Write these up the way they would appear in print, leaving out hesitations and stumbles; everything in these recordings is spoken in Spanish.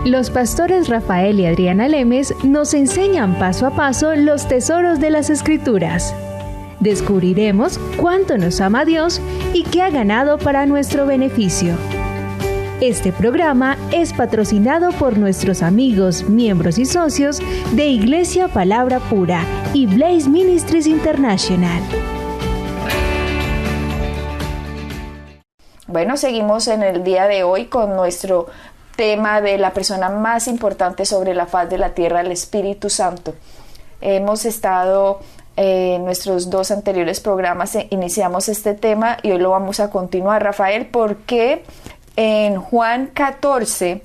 Los pastores Rafael y Adriana Lemes nos enseñan paso a paso los tesoros de las Escrituras. Descubriremos cuánto nos ama Dios y qué ha ganado para nuestro beneficio. Este programa es patrocinado por nuestros amigos, miembros y socios de Iglesia Palabra Pura y Blaze Ministries International. Bueno, seguimos en el día de hoy con nuestro tema de la persona más importante sobre la faz de la tierra, el Espíritu Santo. Hemos estado en nuestros dos anteriores programas, iniciamos este tema y hoy lo vamos a continuar, Rafael, porque en Juan 14,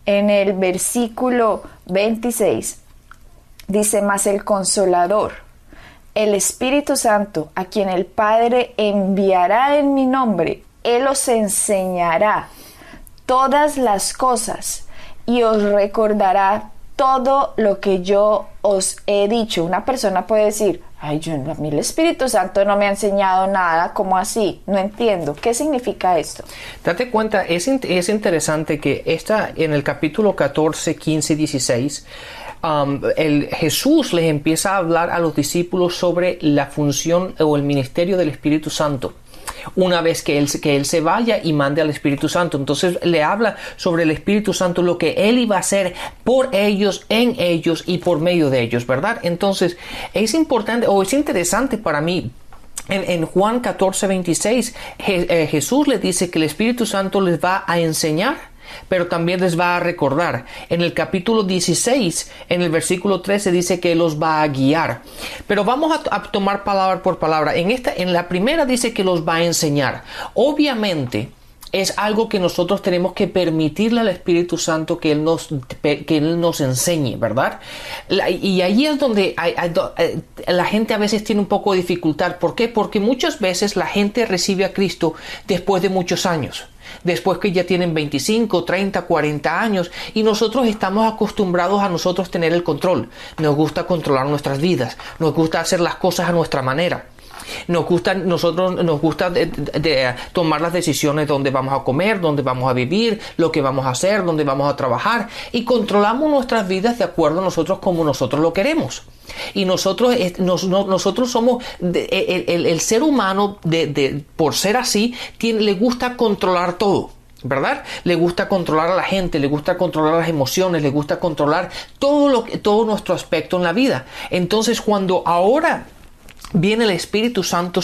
en el versículo 26, dice: mas el Consolador, el Espíritu Santo, a quien el Padre enviará en mi nombre, Él os enseñará todas las cosas y os recordará todo lo que yo os he dicho. Una persona puede decir: ay, a mí el Espíritu Santo no me ha enseñado nada. ¿Cómo así? No entiendo. ¿Qué significa esto? Date cuenta, es interesante que en el capítulo 14, 15 y 16, Jesús les empieza a hablar a los discípulos sobre la función o el ministerio del Espíritu Santo. Una vez que él se vaya y mande al Espíritu Santo, entonces le habla sobre el Espíritu Santo, lo que Él iba a hacer por ellos, en ellos y por medio de ellos, ¿verdad? Entonces es importante o es interesante para mí. En Juan 14, 26, Jesús les dice que el Espíritu Santo les va a enseñar, pero también les va a recordar. En el capítulo 16, en el versículo 13, dice que los va a guiar. Pero vamos a tomar palabra por palabra. En la primera dice que los va a enseñar. Obviamente, es algo que nosotros tenemos que permitirle al Espíritu Santo que Él nos enseñe, ¿verdad? Y ahí es donde la gente a veces tiene un poco de dificultad. ¿Por qué? Porque muchas veces la gente recibe a Cristo después de muchos años. Después que ya tienen 25, 30, 40 años y nosotros estamos acostumbrados a nosotros tener el control. Nos gusta controlar nuestras vidas, nos gusta hacer las cosas a nuestra manera. Nos gusta tomar las decisiones de dónde vamos a comer, dónde vamos a vivir, lo que vamos a hacer, dónde vamos a trabajar y controlamos nuestras vidas de acuerdo a nosotros como nosotros lo queremos. Y nosotros somos el ser humano por ser así le gusta controlar todo, ¿verdad? Le gusta controlar a la gente, le gusta controlar las emociones, le gusta controlar todo nuestro aspecto en la vida. Entonces cuando ahora viene el Espíritu Santo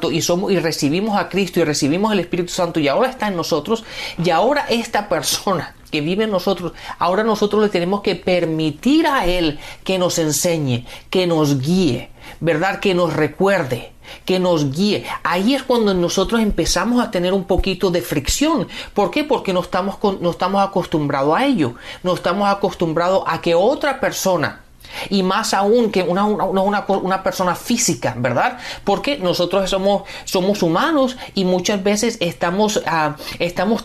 y recibimos a Cristo y recibimos el Espíritu Santo y ahora está en nosotros, y ahora esta persona que vive en nosotros, ahora nosotros le tenemos que permitir a Él que nos enseñe, que nos guíe, ¿verdad? Que nos recuerde, que nos guíe. Ahí es cuando nosotros empezamos a tener un poquito de fricción. ¿Por qué? Porque no estamos acostumbrados a ello. No estamos acostumbrados a que otra persona, y más aún que una persona física, ¿verdad? Porque nosotros somos humanos y muchas veces estamos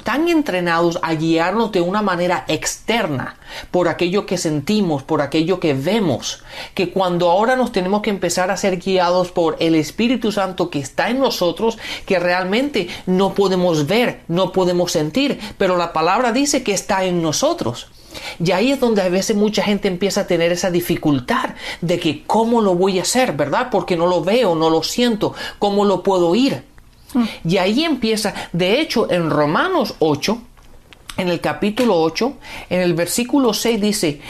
tan entrenados a guiarnos de una manera externa por aquello que sentimos, por aquello que vemos, que cuando ahora nos tenemos que empezar a ser guiados por el Espíritu Santo que está en nosotros, que realmente no podemos ver, no podemos sentir, pero la palabra dice que está en nosotros. Y ahí es donde a veces mucha gente empieza a tener esa dificultad de que cómo lo voy a hacer, ¿verdad? Porque no lo veo, no lo siento, ¿cómo lo puedo oír? Y ahí empieza, de hecho, en Romanos 8, en el capítulo 8, en el versículo 6 dice: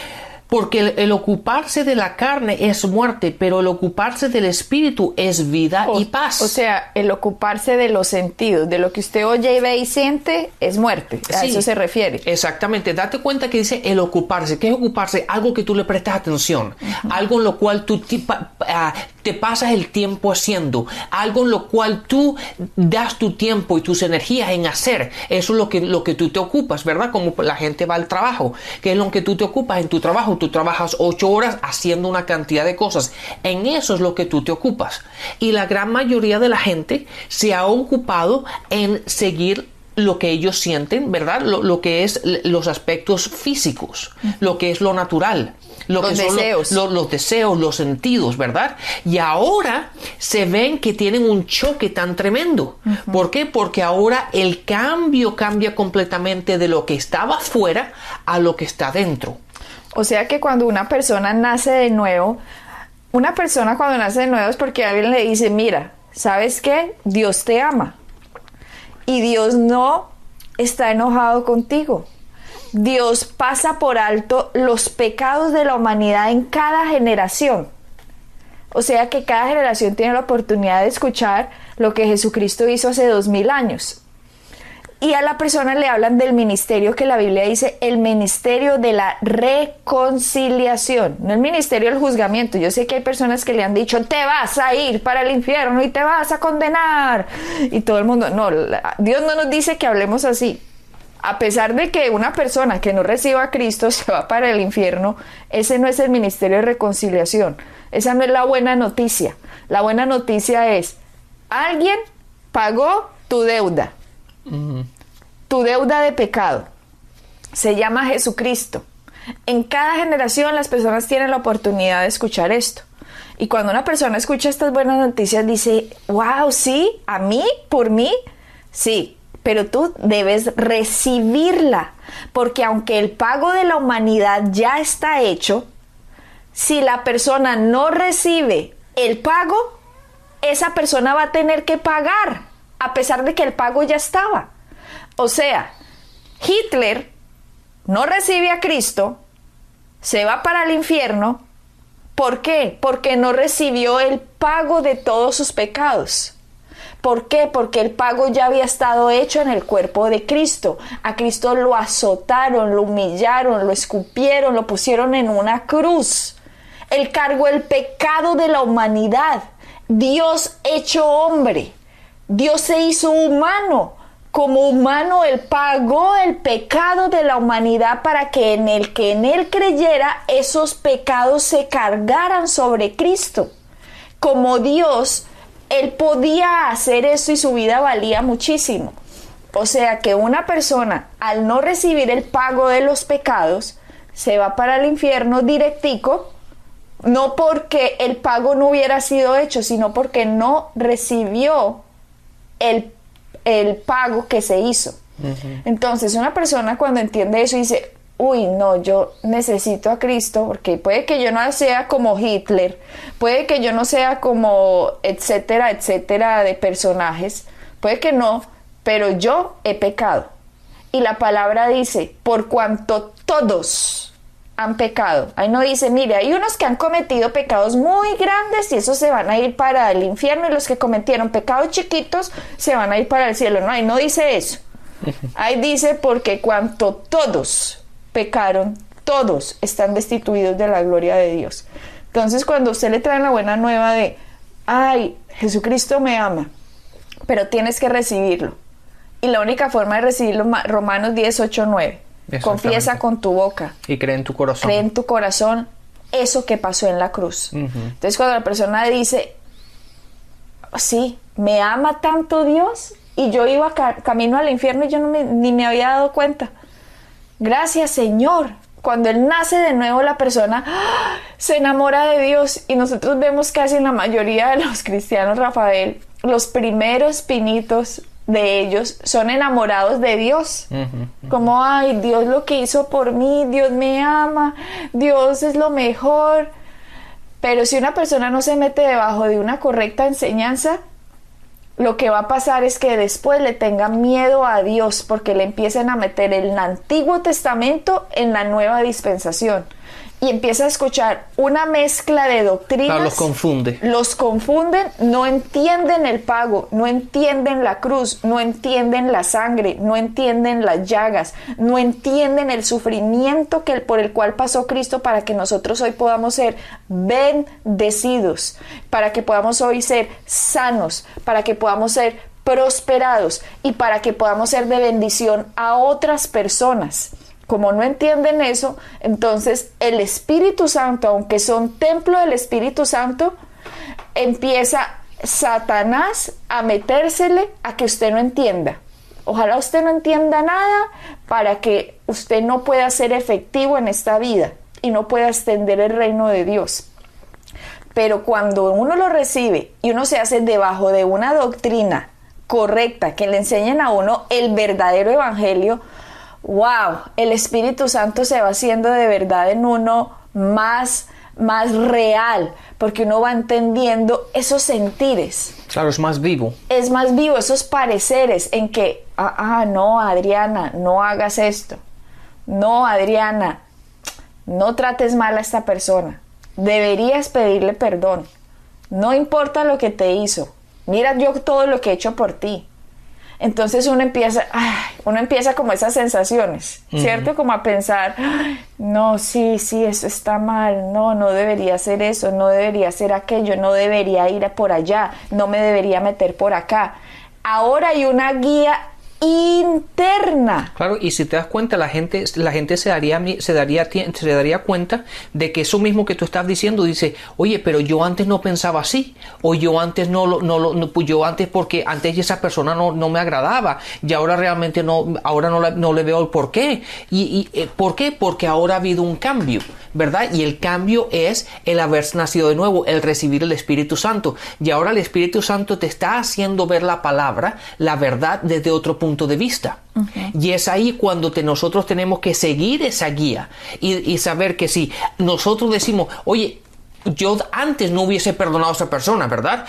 porque el ocuparse de la carne es muerte, pero el ocuparse del Espíritu es vida y paz. O sea, el ocuparse de los sentidos, de lo que usted oye, ve y siente, es muerte. A eso se refiere. Exactamente. Date cuenta que dice el ocuparse. ¿Qué es ocuparse? Algo que tú le prestas atención. Algo en lo cual tú te pasas el tiempo haciendo. Algo en lo cual tú das tu tiempo y tus energías en hacer. Eso es lo que tú te ocupas, ¿verdad? Como la gente va al trabajo. ¿Qué es lo que tú te ocupas en tu trabajo? Tú trabajas 8 horas haciendo una cantidad de cosas. En eso es lo que tú te ocupas. Y la gran mayoría de la gente se ha ocupado en seguir lo que ellos sienten, ¿verdad? Lo que es los aspectos físicos, lo que es lo natural, lo los que son deseos. los deseos, los sentidos, ¿verdad? Y ahora se ven que tienen un choque tan tremendo. ¿Por qué? Porque ahora el cambio cambia completamente de lo que estaba afuera a lo que está dentro. O sea que cuando una persona nace de nuevo, es porque alguien le dice, mira, ¿sabes qué? Dios te ama. Y Dios no está enojado contigo. Dios pasa por alto los pecados de la humanidad en cada generación. O sea que cada generación tiene la oportunidad de escuchar lo que Jesucristo hizo hace 2000 años. Y a la persona le hablan del ministerio que la Biblia dice, el ministerio de la reconciliación, no el ministerio del juzgamiento. Yo sé que hay personas que le han dicho, te vas a ir para el infierno y te vas a condenar. Y todo el mundo, no, Dios no nos dice que hablemos así. A pesar de que una persona que no reciba a Cristo se va para el infierno, ese no es el ministerio de reconciliación. Esa no es la buena noticia. La buena noticia es, alguien pagó tu deuda. Tu deuda de pecado se llama Jesucristo. En cada generación las personas tienen la oportunidad de escuchar esto. Y cuando una persona escucha estas buenas noticias dice, wow, sí, a mí, por mí, sí, pero tú debes recibirla, porque aunque el pago de la humanidad ya está hecho, si la persona no recibe el pago, esa persona va a tener que pagar, a pesar de que el pago ya estaba. O sea, Hitler no recibe a Cristo, se va para el infierno. ¿Por qué? Porque no recibió el pago de todos sus pecados. ¿Por qué? Porque el pago ya había estado hecho en el cuerpo de Cristo. A Cristo lo azotaron, lo humillaron, lo escupieron, lo pusieron en una cruz. Él cargó el pecado de la humanidad. Dios hecho hombre. Dios se hizo humano. Como humano, Él pagó el pecado de la humanidad para que en Él creyera, esos pecados se cargaran sobre Cristo. Como Dios, Él podía hacer eso y su vida valía muchísimo. O sea que una persona, al no recibir el pago de los pecados, se va para el infierno directico, no porque el pago no hubiera sido hecho, sino porque no recibió el pago que se hizo. Entonces una persona cuando entiende eso dice, uy, no, yo necesito a Cristo, porque puede que yo no sea como Hitler, puede que yo no sea como etcétera, etcétera de personajes, puede que no, pero yo he pecado. Y la palabra dice, por cuanto todos han pecado. Ahí no dice, mire, hay unos que han cometido pecados muy grandes y esos se van a ir para el infierno, y los que cometieron pecados chiquitos se van a ir para el cielo. No, ahí no dice eso. Ahí dice, porque cuanto todos pecaron, todos están destituidos de la gloria de Dios. Entonces, cuando usted le trae la buena nueva de, ay, Jesucristo me ama, pero tienes que recibirlo. Y la única forma de recibirlo, Romanos 10, 8, 9. Confiesa con tu boca y cree en tu corazón. Cree en tu corazón eso que pasó en la cruz. Entonces cuando la persona dice, sí, me ama tanto Dios, y yo iba camino al infierno y yo ni me había dado cuenta. Gracias, Señor. Cuando Él nace de nuevo, la persona se enamora de Dios. Y nosotros vemos casi en la mayoría de los cristianos, Rafael, los primeros pinitos de ellos son enamorados de Dios. Como, ay, Dios lo que hizo por mí, Dios me ama, Dios es lo mejor. Pero si una persona no se mete debajo de una correcta enseñanza, lo que va a pasar es que después le tenga miedo a Dios, porque le empiecen a meter el Antiguo Testamento en la nueva dispensación. Y empieza a escuchar una mezcla de doctrinas. Claro, los confunde. Los confunden, no entienden el pago, no entienden la cruz, no entienden la sangre, no entienden las llagas, no entienden el sufrimiento por el cual pasó Cristo para que nosotros hoy podamos ser bendecidos, para que podamos hoy ser sanos, para que podamos ser prosperados y para que podamos ser de bendición a otras personas. Como no entienden eso, entonces el Espíritu Santo, aunque son templo del Espíritu Santo, empieza Satanás a metérsele a que usted no entienda. Ojalá usted no entienda nada para que usted no pueda ser efectivo en esta vida y no pueda extender el reino de Dios. Pero cuando uno lo recibe y uno se hace debajo de una doctrina correcta, que le enseñen a uno el verdadero evangelio, wow, el Espíritu Santo se va haciendo de verdad en uno más real, porque uno va entendiendo esos sentires. Claro, es más vivo. Es más vivo, esos pareceres en que, no, Adriana, no hagas esto. No, Adriana, no trates mal a esta persona. Deberías pedirle perdón. No importa lo que te hizo. Mira yo todo lo que he hecho por ti. Entonces uno empieza como esas sensaciones, ¿cierto? Como a pensar, no, sí, eso está mal, no debería hacer eso, no debería hacer aquello, no debería ir por allá, no me debería meter por acá. Ahora hay una guía interna. Claro, y si te das cuenta, la gente se daría cuenta de que eso mismo que tú estás diciendo, dice, oye, pero yo antes no pensaba así, o yo antes porque antes esa persona no me agradaba, y ahora realmente no le veo el porqué. ¿Y por qué? Porque ahora ha habido un cambio, ¿verdad? Y el cambio es el haber nacido de nuevo, el recibir el Espíritu Santo, y ahora el Espíritu Santo te está haciendo ver la palabra, la verdad, desde otro punto de vista. Y es ahí cuando nosotros tenemos que seguir esa guía y saber que si nosotros decimos, oye, yo antes no hubiese perdonado a esa persona, ¿verdad?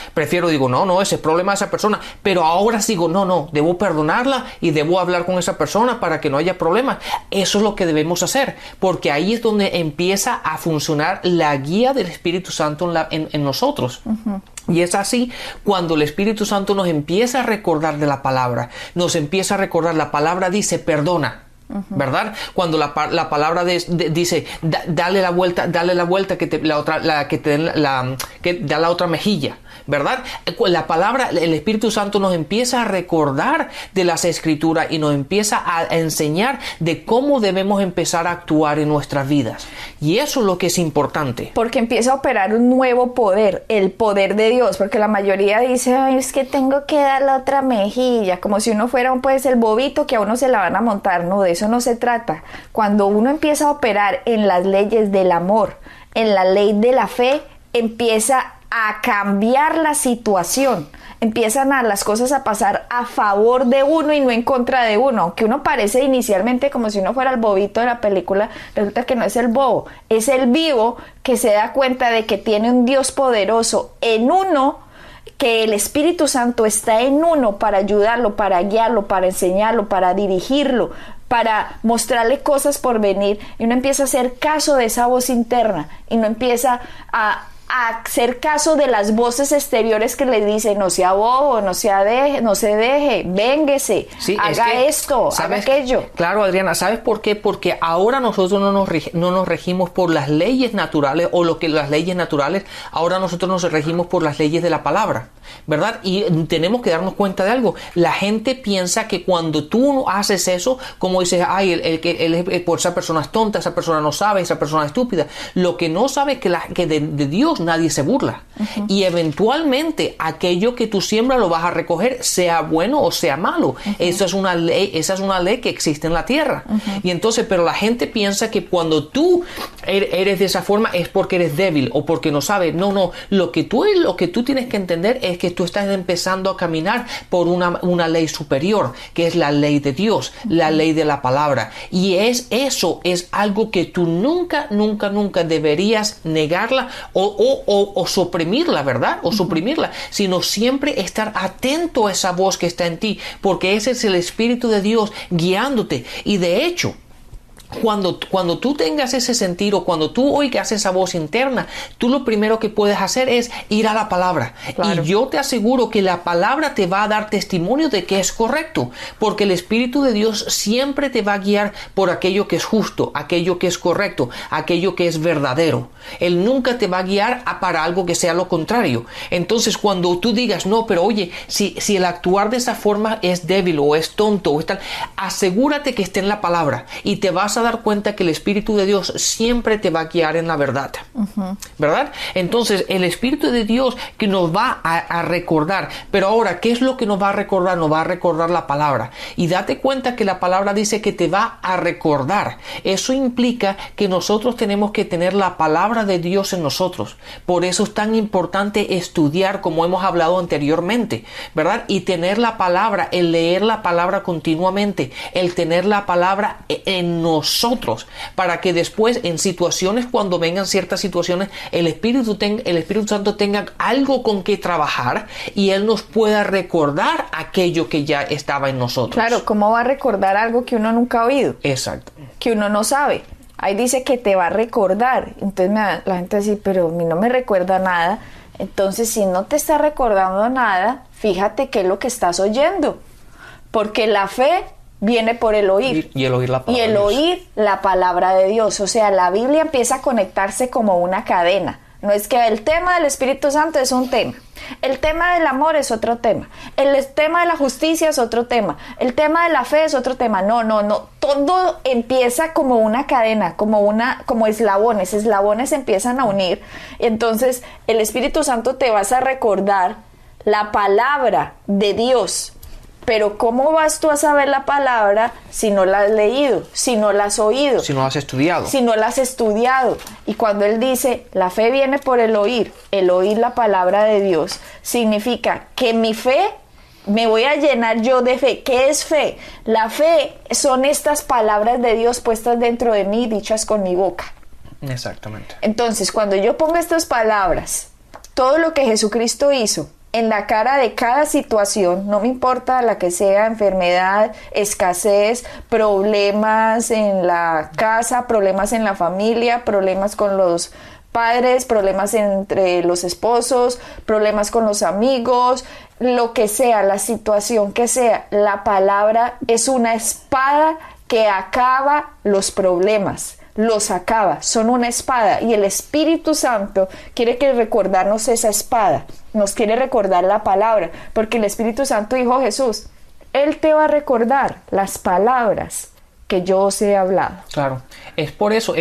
Digo, no, ese problema de esa persona, pero ahora sigo, no, debo perdonarla y debo hablar con esa persona para que no haya problemas. Eso es lo que debemos hacer, porque ahí es donde empieza a funcionar la guía del Espíritu Santo en nosotros. Y es así cuando el Espíritu Santo nos empieza a recordar de la palabra, nos empieza a recordar, la palabra dice perdona, ¿verdad? Cuando la palabra dice dale la vuelta que da la otra mejilla, ¿verdad? La palabra, el Espíritu Santo nos empieza a recordar de las Escrituras y nos empieza a enseñar de cómo debemos empezar a actuar en nuestras vidas. Y eso es lo que es importante. Porque empieza a operar un nuevo poder, el poder de Dios, porque la mayoría dice, es que tengo que dar la otra mejilla, como si uno fuera el bobito que a uno se la van a montar. No, de eso no se trata. Cuando uno empieza a operar en las leyes del amor, en la ley de la fe, empieza a cambiar la situación, empiezan las cosas a pasar a favor de uno y no en contra de uno. Aunque uno parece inicialmente como si uno fuera el bobito de la película, resulta que no es el bobo, es el vivo que se da cuenta de que tiene un Dios poderoso en uno, que el Espíritu Santo está en uno para ayudarlo, para guiarlo, para enseñarlo, para dirigirlo, para mostrarle cosas por venir, y uno empieza a hacer caso de esa voz interna y no empieza a hacer caso de las voces exteriores que le dicen, no sea bobo, no se deje, vénguese, sí, haga esto, haga aquello. Claro, Adriana, ¿sabes por qué? Porque ahora nosotros no nos regimos por las leyes naturales las leyes naturales, ahora nosotros nos regimos por las leyes de la palabra, ¿verdad? Y tenemos que darnos cuenta de algo. La gente piensa que cuando tú haces eso, como dices, por esa persona es tonta, esa persona no sabe, esa persona es estúpida. Lo que no sabe es que de Dios nadie se burla. Y eventualmente aquello que tú siembras lo vas a recoger, sea bueno o sea malo. Esa es una ley que existe en la tierra. Y entonces, pero la gente piensa que cuando tú eres de esa forma es porque eres débil o porque no sabes. No, lo que tú tienes que entender es que tú estás empezando a caminar por una ley superior, que es la ley de Dios, la ley de la palabra. Y eso es algo que tú nunca deberías negarla o suprimirla, ¿verdad? O suprimirla, sino siempre estar atento a esa voz que está en ti, porque ese es el Espíritu de Dios guiándote. Y de hecho, cuando tú tengas ese sentir o cuando tú oigas esa voz interna, tú lo primero que puedes hacer es ir a la palabra. Claro. Y yo te aseguro que la palabra te va a dar testimonio de que es correcto, porque el Espíritu de Dios siempre te va a guiar por aquello que es justo, aquello que es correcto, aquello que es verdadero. Él nunca te va a guiar para algo que sea lo contrario. Entonces, cuando tú digas, no, pero oye, si el actuar de esa forma es débil o es tonto o es tal, asegúrate que esté en la palabra y te vas a a dar cuenta que el Espíritu de Dios siempre te va a guiar en la verdad, ¿verdad? Entonces, el Espíritu de Dios que nos va a recordar, pero ahora, ¿qué es lo que nos va a recordar? Nos va a recordar la palabra. Y date cuenta que la palabra dice que te va a recordar. Eso implica que nosotros tenemos que tener la palabra de Dios en nosotros. Por eso es tan importante estudiar, como hemos hablado anteriormente, ¿verdad? Y tener la palabra, el leer la palabra continuamente, el tener la palabra en nosotros, para que después en situaciones, cuando vengan ciertas situaciones, el Espíritu Santo tenga algo con que trabajar y Él nos pueda recordar aquello que ya estaba en nosotros. Claro, ¿cómo va a recordar algo que uno nunca ha oído? Exacto. Que uno no sabe. Ahí dice que te va a recordar. Entonces la gente dice, pero a mí no me recuerda nada. Entonces, si no te está recordando nada, fíjate qué es lo que estás oyendo. Porque la fe viene por el oír. Y el oír la palabra y el de Dios. oír la palabra de Dios. O sea, la Biblia empieza a conectarse como una cadena. No es que el tema del Espíritu Santo es un tema. El tema del amor es otro tema. El tema de la justicia es otro tema. El tema de la fe es otro tema. No. Todo empieza como una cadena, como eslabones. Eslabones se empiezan a unir. Entonces, el Espíritu Santo te vas a recordar la palabra de Dios. Pero ¿cómo vas tú a saber la palabra si no la has leído, si no la has oído? Si no la has estudiado. Si no la has estudiado. Y cuando Él dice, la fe viene por el oír la palabra de Dios, significa que mi fe, me voy a llenar yo de fe. ¿Qué es fe? La fe son estas palabras de Dios puestas dentro de mí, dichas con mi boca. Exactamente. Entonces, cuando yo pongo estas palabras, todo lo que Jesucristo hizo, en la cara de cada situación, no me importa la que sea, enfermedad, escasez, problemas en la casa, problemas en la familia, problemas con los padres, problemas entre los esposos, problemas con los amigos, lo que sea, la situación que sea, la palabra es una espada que acaba los problemas. Los acaba, son una espada, y el Espíritu Santo quiere recordarnos esa espada, nos quiere recordar la palabra, porque el Espíritu Santo dijo Jesús, Él te va a recordar las palabras que yo os he hablado. Claro, es por eso,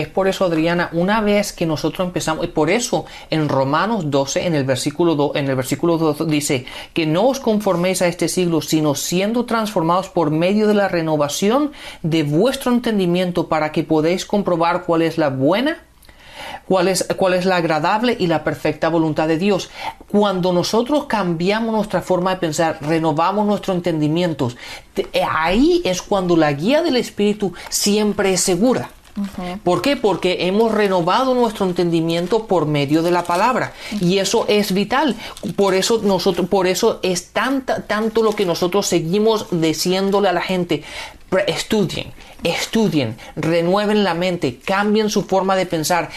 Adriana, una vez que nosotros empezamos, y por eso en Romanos 12, en el versículo 2 dice, que no os conforméis a este siglo, sino siendo transformados por medio de la renovación de vuestro entendimiento, para que podáis comprobar cuál es la buena, cuál es la agradable y la perfecta voluntad de Dios. Cuando nosotros cambiamos nuestra forma de pensar, renovamos nuestro entendimiento, ahí es cuando la guía del Espíritu siempre es segura. ¿Por qué? Porque hemos renovado nuestro entendimiento por medio de la palabra, y eso es vital. Por eso es tanto lo que nosotros seguimos diciéndole a la gente: estudien, renueven la mente, cambien su forma de pensar,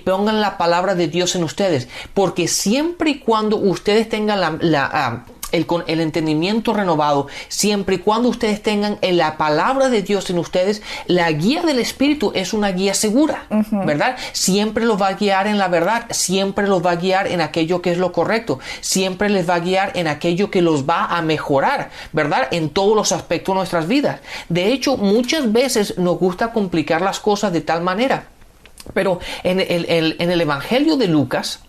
pongan la palabra de Dios en ustedes, porque siempre y cuando ustedes tengan el entendimiento renovado, siempre y cuando ustedes tengan la palabra de Dios en ustedes, la guía del Espíritu es una guía segura, ¿verdad? Siempre los va a guiar en la verdad, siempre los va a guiar en aquello que es lo correcto, siempre les va a guiar en aquello que los va a mejorar, ¿verdad? En todos los aspectos de nuestras vidas. De hecho, muchas veces nos gusta complicar las cosas de tal manera, pero en el Evangelio de Lucas,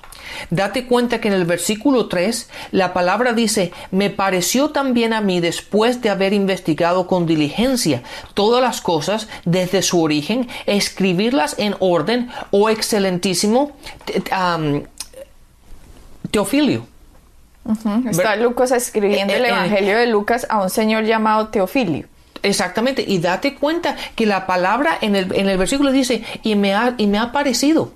date cuenta que en el versículo 3 la palabra dice: me pareció también a mí, después de haber investigado con diligencia todas las cosas desde su origen, escribirlas en orden, oh excelentísimo Teofilio. Está Lucas escribiendo el Evangelio de Lucas a un señor llamado Teofilio. Exactamente, y date cuenta que la palabra en el versículo dice: y me ha parecido.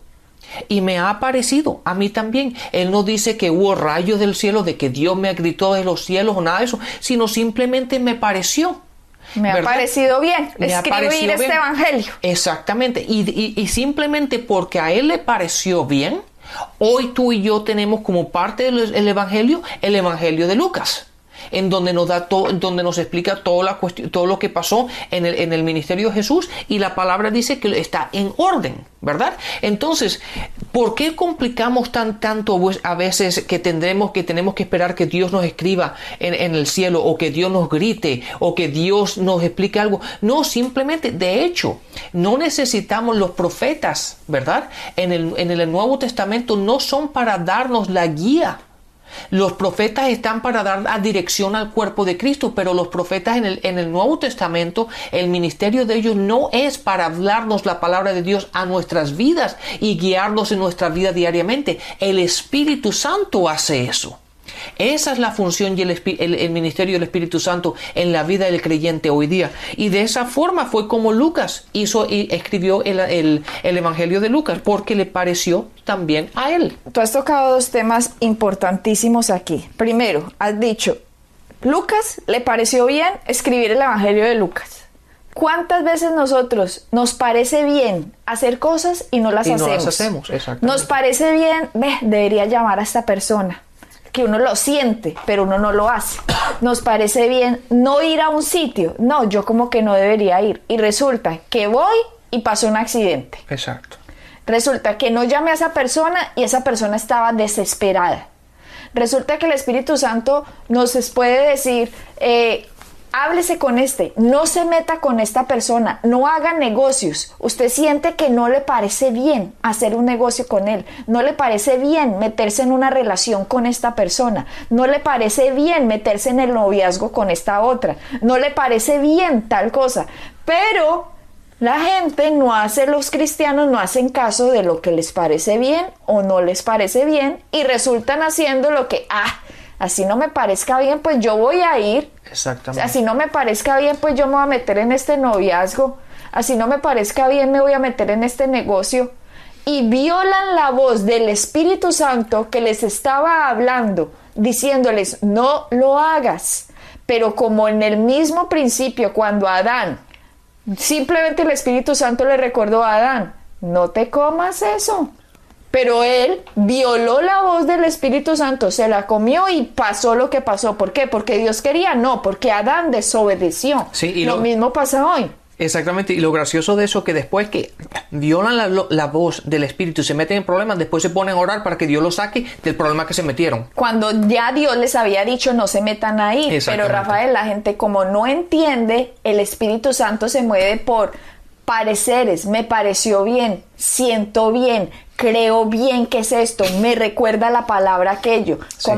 Y me ha aparecido a mí también. Él no dice que hubo rayos del cielo, de que Dios me gritó de los cielos o nada de eso, sino simplemente me pareció. Me ha parecido bien escribir este evangelio. Exactamente. Y simplemente porque a él le pareció bien, hoy tú y yo tenemos como parte del evangelio, el evangelio de Lucas. en donde nos da donde nos explica todo lo que pasó en el ministerio de Jesús, y la palabra dice que está en orden, ¿verdad? Entonces, ¿por qué complicamos tanto a veces que tenemos que esperar que Dios nos escriba en el cielo, o que Dios nos grite, o que Dios nos explique algo? No, simplemente, de hecho, no necesitamos los profetas, ¿verdad? En el Nuevo Testamento no son para darnos la guía. Los profetas están para dar la dirección al cuerpo de Cristo, pero los profetas en el Nuevo Testamento, el ministerio de ellos no es para hablarnos la palabra de Dios a nuestras vidas y guiarnos en nuestra vida diariamente. El Espíritu Santo hace eso. Esa es la función y el ministerio del Espíritu Santo en la vida del creyente hoy día. Y de esa forma fue como Lucas escribió el Evangelio de Lucas, porque le pareció también a él. Tú has tocado dos temas importantísimos aquí. Primero, has dicho, Lucas le pareció bien escribir el Evangelio de Lucas. ¿Cuántas veces nosotros nos parece bien hacer cosas y no las hacemos? No las hacemos, exactamente. Nos parece bien, debería llamar a esta persona, que uno lo siente, pero uno no lo hace. Nos parece bien no ir a un sitio. No, yo como que no debería ir. Y resulta que voy y pasó un accidente. Exacto. Resulta que no llamé a esa persona y esa persona estaba desesperada. Resulta que el Espíritu Santo nos puede decir, háblese con no se meta con esta persona, no haga negocios. Usted siente que no le parece bien hacer un negocio con él, no le parece bien meterse en una relación con esta persona, no le parece bien meterse en el noviazgo con esta otra, no le parece bien tal cosa, pero la gente los cristianos no hacen caso de lo que les parece bien o no les parece bien y resultan haciendo lo que, así no me parezca bien, pues yo voy a ir. Exactamente. Así no me parezca bien, pues yo me voy a meter en este noviazgo. Así no me parezca bien, me voy a meter en este negocio. Y violan la voz del Espíritu Santo que les estaba hablando, diciéndoles, no lo hagas. Pero como en el mismo principio, cuando Adán, simplemente el Espíritu Santo le recordó a Adán, no te comas eso. Pero él violó la voz del Espíritu Santo, se la comió y pasó lo que pasó. ¿Por qué? ¿Porque Dios quería? No, porque Adán desobedeció. Sí, y lo mismo pasa hoy. Exactamente, y lo gracioso de eso es que después que violan la voz del Espíritu y se meten en problemas, después se ponen a orar para que Dios los saque del problema que se metieron. Cuando ya Dios les había dicho no se metan ahí. Pero Rafael, la gente como no entiende, el Espíritu Santo se mueve por pareceres. Me pareció bien, siento bien, creo bien que es esto, me recuerda la palabra aquello. Sí.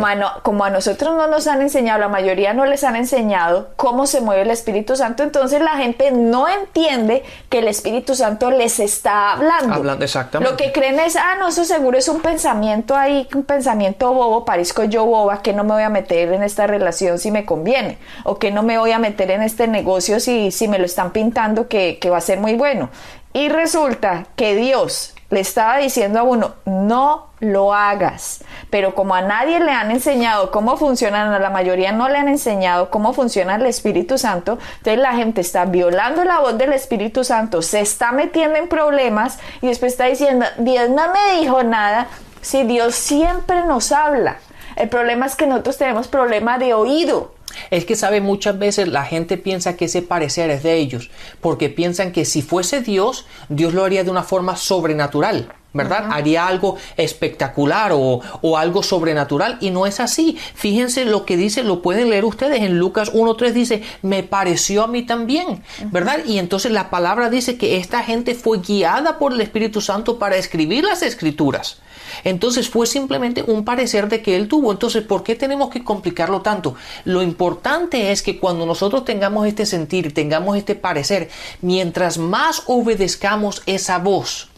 Como a nosotros no nos han enseñado, la mayoría no les han enseñado cómo se mueve el Espíritu Santo, entonces la gente no entiende que el Espíritu Santo les está hablando. Exactamente. Lo que creen es, no, eso seguro es un pensamiento ahí, un pensamiento bobo, parezco yo boba, que no me voy a meter en esta relación si me conviene, o que no me voy a meter en este negocio si me lo están pintando que va a ser muy bueno. Y resulta que Dios le estaba diciendo a uno, no lo hagas. Pero como a nadie le han enseñado cómo funciona, a la mayoría no le han enseñado cómo funciona el Espíritu Santo, entonces la gente está violando la voz del Espíritu Santo, se está metiendo en problemas y después está diciendo, Dios no me dijo nada. Sí, Dios siempre nos habla. El problema es que nosotros tenemos problema de oído. Es que, sabe, muchas veces la gente piensa que ese parecer es de ellos, porque piensan que si fuese Dios, Dios lo haría de una forma sobrenatural, ¿verdad? Uh-huh. Haría algo espectacular o algo sobrenatural, y no es así. Fíjense lo que dice, lo pueden leer ustedes en Lucas 1:3, dice, me pareció a mí también, ¿verdad? Y entonces la palabra dice que esta gente fue guiada por el Espíritu Santo para escribir las Escrituras. Entonces fue simplemente un parecer de que él tuvo. Entonces, ¿por qué tenemos que complicarlo tanto? Lo importante es que cuando nosotros tengamos este sentir, tengamos este parecer, mientras más obedezcamos esa voz,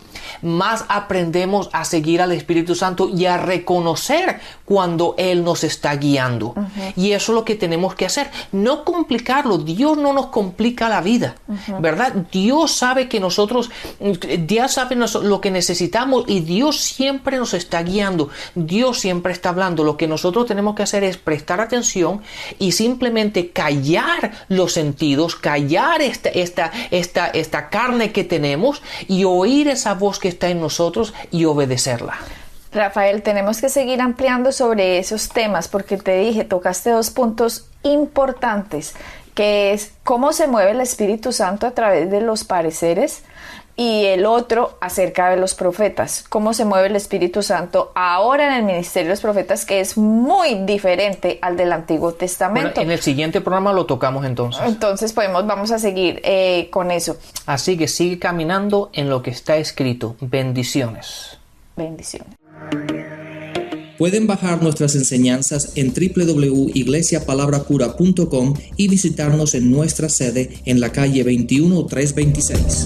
más aprendemos a seguir al Espíritu Santo y a reconocer cuando Él nos está guiando. Uh-huh. Y eso es lo que tenemos que hacer. No complicarlo. Dios no nos complica la vida, uh-huh, ¿verdad? Dios sabe que Dios sabe lo que necesitamos y Dios siempre nos está guiando. Dios siempre está hablando. Lo que nosotros tenemos que hacer es prestar atención y simplemente callar los sentidos, callar esta carne que tenemos y oír esa voz que está en nosotros y obedecerla. Rafael, tenemos que seguir ampliando sobre esos temas porque te dije, tocaste dos puntos importantes, que es cómo se mueve el Espíritu Santo a través de los pareceres, y el otro acerca de los profetas, cómo se mueve el Espíritu Santo ahora en el ministerio de los profetas, que es muy diferente al del Antiguo Testamento. Bueno, en el siguiente programa lo tocamos entonces. Entonces vamos a seguir con eso. Así que sigue caminando en lo que está escrito. Bendiciones. Bendiciones. Pueden bajar nuestras enseñanzas en www.iglesiapalabracura.com y visitarnos en nuestra sede en la calle 21326.